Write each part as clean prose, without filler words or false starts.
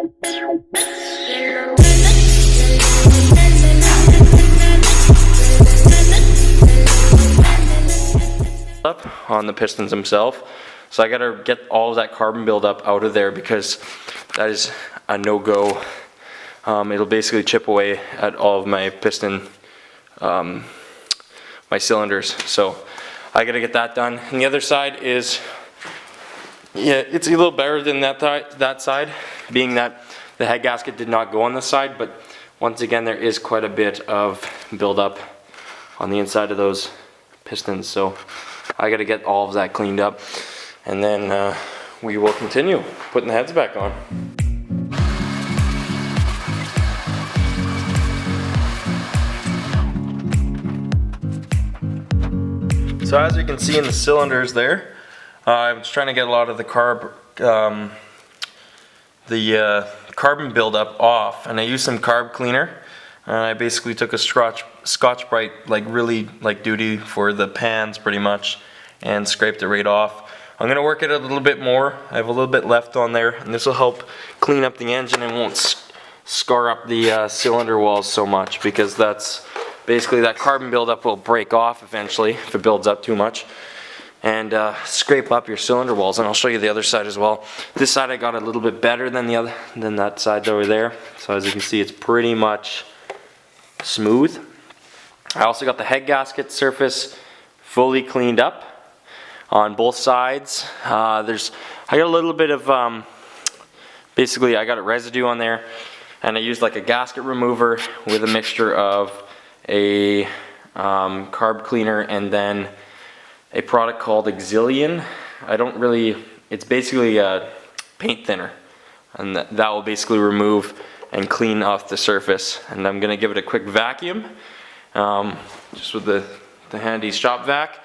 Up on the pistons themselves, so I gotta get all of that carbon buildup out of there because that is a no-go. It'll basically chip away at all of my piston, my cylinders, so I gotta get that done. And the other side is, yeah, it's a little better than that side, being that the head gasket did not go on this side, but once again there is quite a bit of buildup on the inside of those pistons, so I got to get all of that cleaned up, and then we will continue putting the heads back on. So as you can see in the cylinders there, I was trying to get a lot of the carbon buildup off, and I used some carb cleaner, and I basically took a Scotch-Brite, like really like duty for the pans pretty much, and scraped it right off. I'm going to work it a little bit more. I have a little bit left on there, and this will help clean up the engine and won't scar up the cylinder walls so much, because that's basically that carbon buildup will break off eventually if it builds up too much, and scrape up your cylinder walls. And I'll show you the other side as well. This side I got a little bit better than that side over there. So as you can see, it's pretty much smooth. I also got the head gasket surface fully cleaned up on both sides. I got a little bit of basically I got a residue on there, and I used like a gasket remover with a mixture of a carb cleaner and then a product called Exilian. It's basically a paint thinner, and that will basically remove and clean off the surface. And I'm gonna give it a quick vacuum, just with the handy shop vac,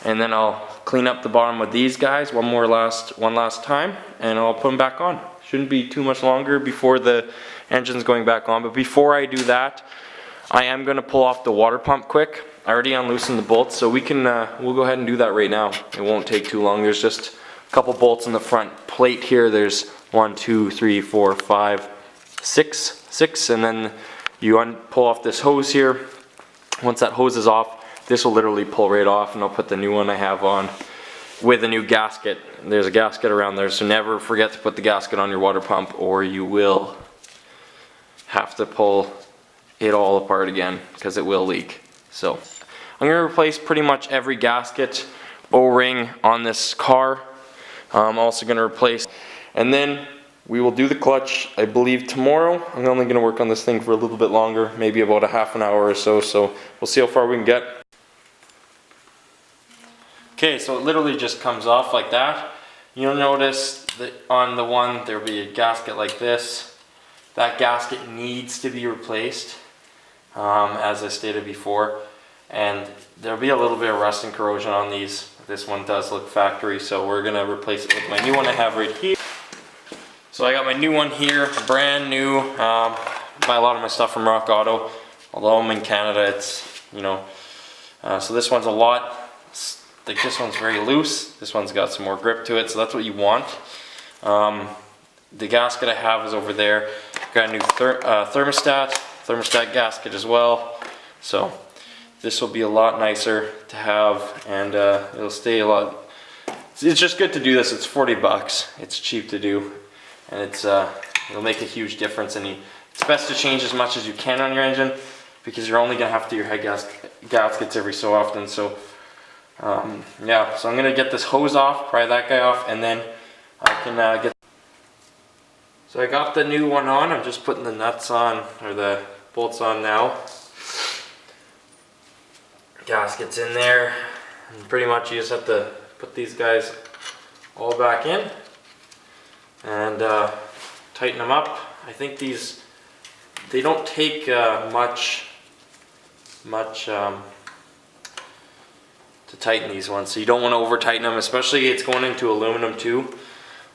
and then I'll clean up the bottom with these guys one last time, and I'll put them back on. Shouldn't be too much longer before the engine's going back on. But before I do that, I am gonna pull off the water pump quick. I already unloosened the bolts, so we'll go ahead and do that right now. It won't take too long. There's just a couple bolts in the front plate here. There's 1, 2, 3, 4, 5, 6, and then you pull off this hose here. Once that hose is off, this will literally pull right off, and I'll put the new one I have on with a new gasket. There's a gasket around there, so never forget to put the gasket on your water pump, or you will have to pull it all apart again because it will leak. So I'm going to replace pretty much every gasket O-ring on this car. I'm also going to replace, and then we will do the clutch, I believe, tomorrow. I'm only going to work on this thing for a little bit longer, maybe about a half an hour or so, so we'll see how far we can get. Okay, so it literally just comes off like that. You'll notice that on the one there'll be a gasket like this. That gasket needs to be replaced, as I stated before, and there'll be a little bit of rust and corrosion on these. This one does look factory, so we're going to replace it with my new one I have right here. So I got my new one here, brand new. Buy a lot of my stuff from Rock Auto, although I'm in Canada, it's, you know, so this one's a lot, like this one's very loose, this one's got some more grip to it, so that's what you want. The gasket I have is over there. Got a new thermostat gasket as well, so this will be a lot nicer to have, and it'll stay a lot. It's just good to do this. It's 40 bucks. It's cheap to do, and it'll make a huge difference. And it's best to change as much as you can on your engine, because you're only gonna have to do your head gaskets every so often. So yeah, so I'm gonna get this hose off, pry that guy off, and then I can get. So I got the new one on. I'm just putting the nuts on, or the bolts on now. Gaskets in there, and pretty much you just have to put these guys all back in and tighten them up. I think they don't take much to tighten these ones, so you don't want to over tighten them, especially it's going into aluminum too.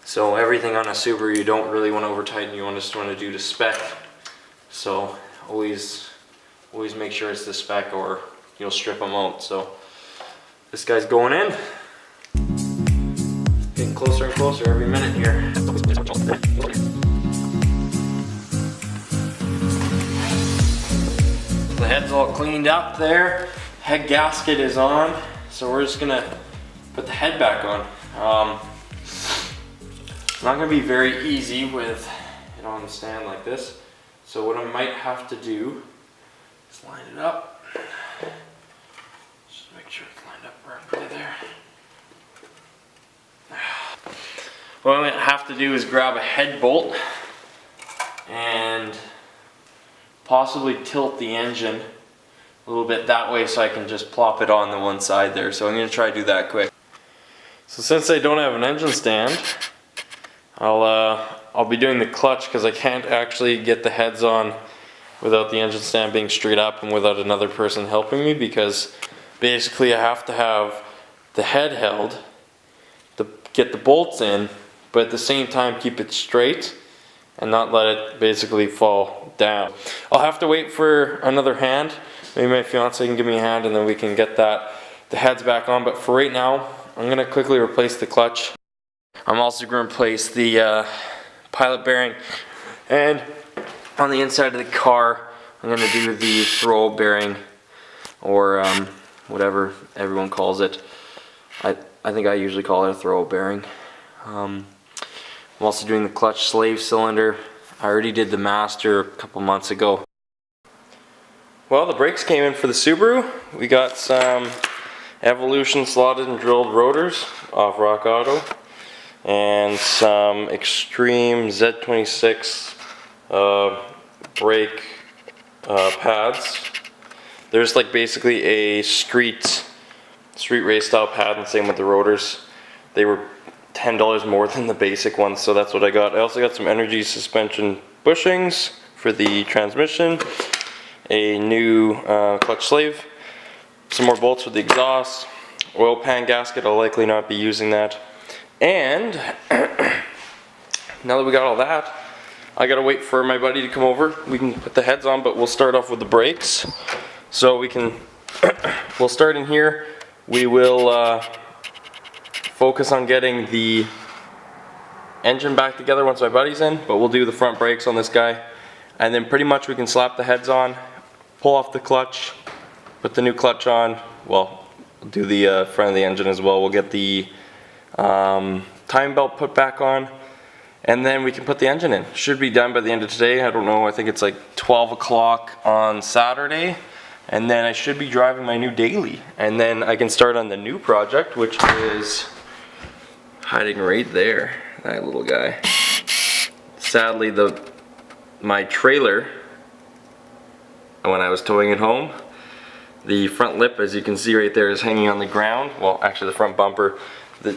So everything on a Subaru you don't really want to over tighten. You just want to do the spec. So always make sure it's the spec, or you'll strip them out. So this guy's going in. Getting closer and closer every minute here. the head's all cleaned up there. Head gasket is on. So we're just gonna put the head back on. It's not gonna be very easy with it on the stand like this. So what I might have to do is line it up. Just make sure it's lined up properly there. What I'm gonna have to do is grab a head bolt and possibly tilt the engine a little bit that way so I can just plop it on the one side there. So I'm gonna try to do that quick. So since I don't have an engine stand, I'll be doing the clutch because I can't actually get the heads on without the engine stand being straight up and without another person helping me, because basically I have to have the head held to get the bolts in, but at the same time keep it straight and not let it basically fall down. I'll have to wait for another hand. Maybe my fiance can give me a hand and then we can get the heads back on, but for right now I'm gonna quickly replace the clutch. I'm also gonna replace the pilot bearing, and on the inside of the car I'm gonna do the throw bearing, or whatever everyone calls it. I think I usually call it a throw bearing. I'm also doing the clutch slave cylinder. I already did the master a couple months ago. Well, the brakes came in for the Subaru. We got some Evolution slotted and drilled rotors off Rock Auto, and some Extreme Z26 brake pads. There's like basically a street race style pad, and same with the rotors. They were $10 more than the basic ones, so that's what I got. I also got some energy suspension bushings for the transmission, a new clutch slave, some more bolts for the exhaust, oil pan gasket. I'll likely not be using that. And now that we got all that, I gotta wait for my buddy to come over. We can put the heads on, but we'll start off with the brakes. So we can, we'll start in here. We will focus on getting the engine back together once my buddy's in, but we'll do the front brakes on this guy. And then pretty much we can slap the heads on, pull off the clutch, put the new clutch on. Well, we'll do the front of the engine as well. We'll get the time belt put back on, and then we can put the engine in. Should be done by the end of today. I don't know, I think it's like 12 o'clock on Saturday, and then I should be driving my new daily, and then I can start on the new project, which is hiding right there, that little guy. Sadly, my trailer, when I was towing it home, the front lip, as you can see right there, is hanging on the ground. Well, actually the front bumper, the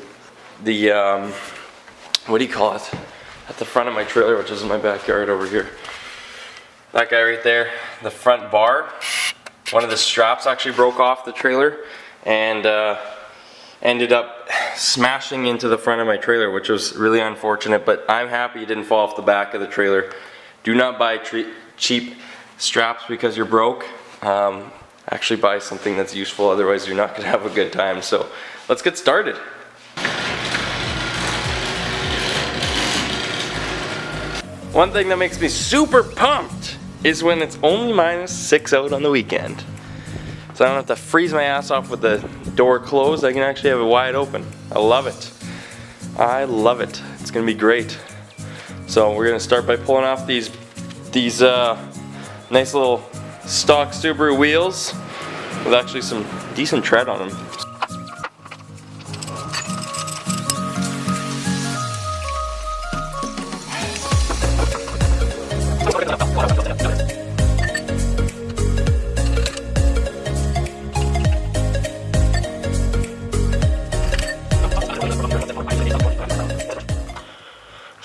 what do you call it, at the front of my trailer, which is in my backyard over here, that guy right there, the front bar, one of the straps actually broke off the trailer and ended up smashing into the front of my trailer, which was really unfortunate, but I'm happy it didn't fall off the back of the trailer. Do not buy cheap straps because you're broke. Actually buy something that's useful, otherwise you're not going to have a good time. So let's get started. One thing that makes me super pumped is when it's only -6 out on the weekend. So I don't have to freeze my ass off with the door closed. I can actually have it wide open. I love it. I love it. It's gonna be great. So we're gonna start by pulling off these nice little stock Subaru wheels with actually some decent tread on them.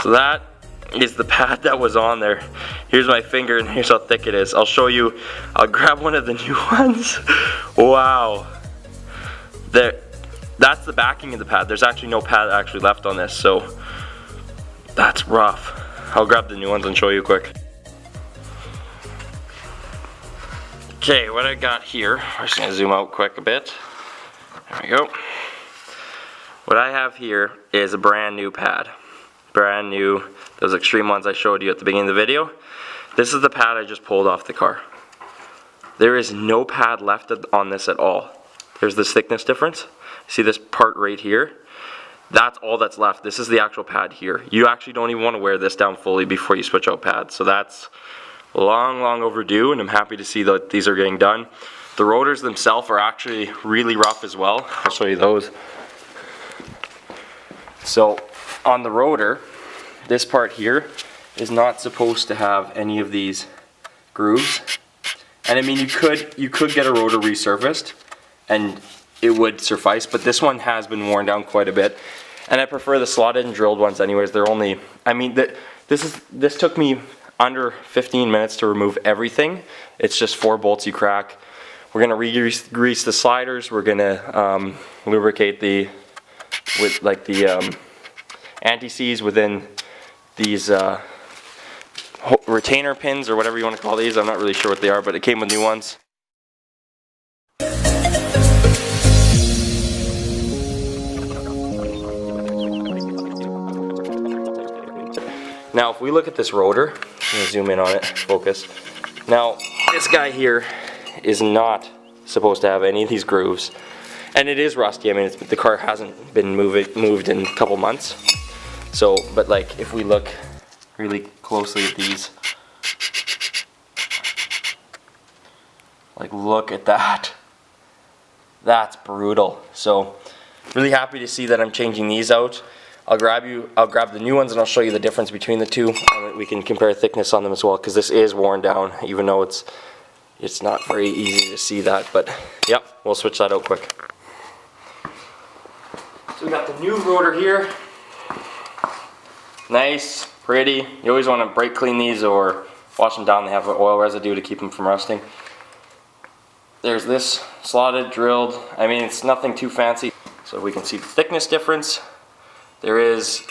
So that is the pad that was on there. Here's my finger and here's how thick it is. I'll show you. I'll grab one of the new ones. Wow. That's the backing of the pad. There's actually no pad actually left on this, so that's rough. I'll grab the new ones and show you quick. Okay, what I got here, I'm just gonna zoom out quick a bit. There we go. What I have here is a brand new pad. Brand new, those extreme ones I showed you at the beginning of the video. This is the pad I just pulled off the car. there is no pad left on this at all. There's this thickness difference. See this part right here? That's all that's left. This is the actual pad here. You actually don't even want to wear this down fully before you switch out pads. So that's long overdue, and I'm happy to see that these are getting done. The rotors themselves are actually really rough as well. I'll show you those. So on the rotor, this part here is not supposed to have any of these grooves. And I mean, you could get a rotor resurfaced and it would suffice, but this one has been worn down quite a bit. And I prefer the slotted and drilled ones anyways. They're only, I mean, this took me under 15 minutes to remove everything. It's just 4 bolts you crack. We're gonna re-grease the sliders. We're gonna lubricate with the anti-seize within these retainer pins, or whatever you want to call these. I'm not really sure what they are, but it came with new ones. Now if we look at this rotor, I'm gonna zoom in on it, focus. Now this guy here is not supposed to have any of these grooves, and it is rusty. I mean, the car hasn't been moved in a couple months. So, but like if we look really closely at these, like look at that. That's brutal. So really happy to see that I'm changing these out. I'll grab the new ones and I'll show you the difference between the two, and we can compare thickness on them as well, because this is worn down, even though it's not very easy to see that. But yep, we'll switch that out quick. So we got the new rotor here. Nice, pretty. You always want to brake clean these or wash them down. They have oil residue to keep them from rusting. There's this slotted, drilled. I mean, it's nothing too fancy. So we can see the thickness difference. There is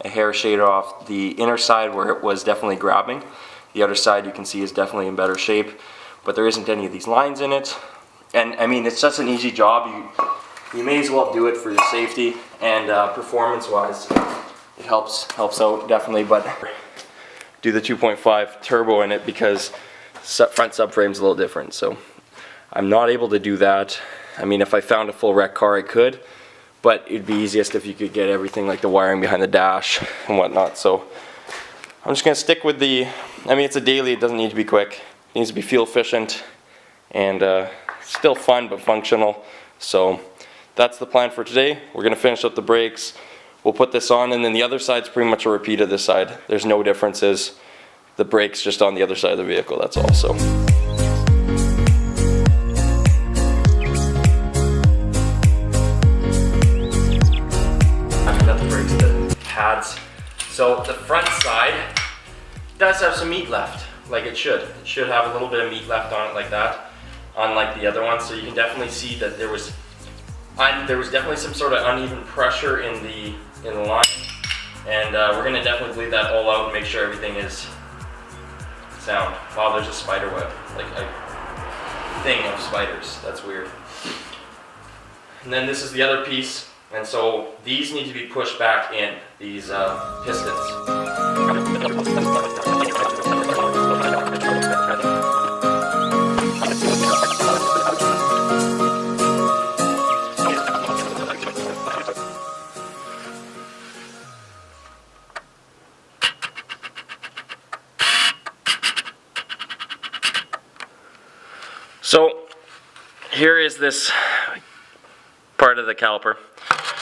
a hair shade off the inner side where it was definitely grabbing. The outer side you can see is definitely in better shape, but there isn't any of these lines in it. And I mean, it's just an easy job. You may as well do it for your safety, and performance wise it helps out definitely. But do the 2.5 turbo in it because front subframe is a little different. So I'm not able to do that. I mean, if I found a full wreck car I could, but it'd be easiest if you could get everything like the wiring behind the dash and whatnot. So I'm just gonna stick with I mean, it's a daily, it doesn't need to be quick. It needs to be fuel efficient and still fun but functional. So that's the plan for today. We're gonna finish up the brakes. We'll put this on, and then the other side's pretty much a repeat of this side. There's no differences. The brakes just on the other side of the vehicle, that's all. So. Pads. So the front side does have some meat left, like it should. It should have a little bit of meat left on it like that, unlike the other one. So you can definitely see that there was definitely some sort of uneven pressure in the line, and we're gonna definitely bleed that all out and make sure everything is sound. Wow, there's a spider web, like a thing of spiders. That's weird. And then this is the other piece. And so these need to be pushed back in, these pistons. So here is this part of the caliper.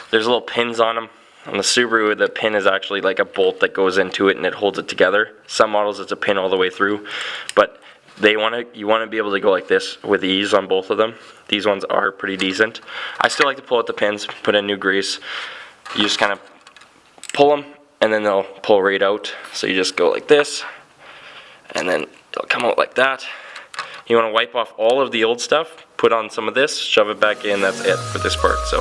There's little pins on them. On the Subaru, the pin is actually like a bolt that goes into it and it holds it together. Some models it's a pin all the way through, but you want to be able to go like this with ease on both of them. These ones are pretty decent. I still like to pull out the pins, put in new grease. You just kind of pull them and then they'll pull right out. So you just go like this and then they'll come out like that. You want to wipe off all of the old stuff, put on some of this, shove it back in. That's it for this part. So.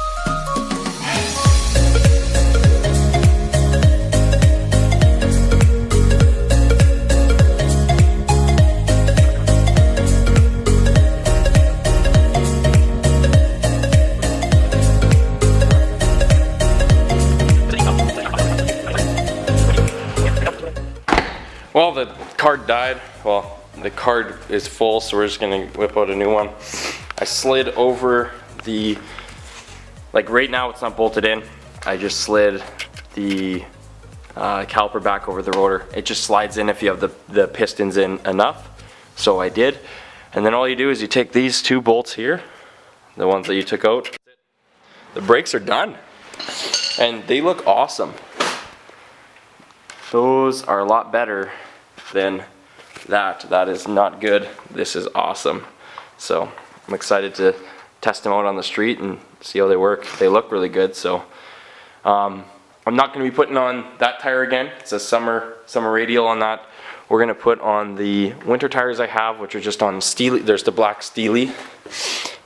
Well, the car died. Well, the card is full, so we're just gonna whip out a new one. I slid over the, like right now it's not bolted in. I just slid the caliper back over the rotor. It just slides in if you have the pistons in enough. So I did. And then all you do is you take these 2 bolts here, the ones that you took out. The brakes are done. And they look awesome. Those are a lot better than that. That is not good. This is awesome. So I'm excited to test them out on the street and see how they work. They look really good. So I'm not going to be putting on that tire again. It's a summer radial on that. We're going to put on the winter tires I have, which are just on Steely. There's the black Steely.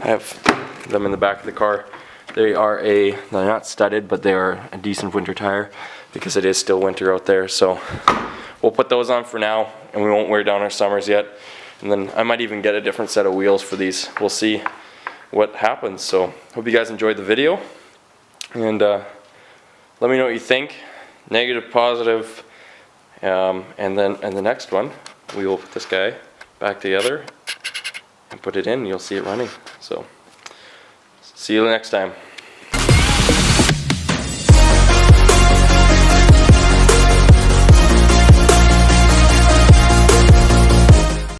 I have them in the back of the car. They're not studded, but they are a decent winter tire because it is still winter out there. So we'll put those on for now, and we won't wear down our summers yet. And then I might even get a different set of wheels for these. We'll see what happens. So hope you guys enjoyed the video, and let me know what you think, negative, positive, and then in the next one we will put this guy back together and put it in. You'll see it running. So see you next time.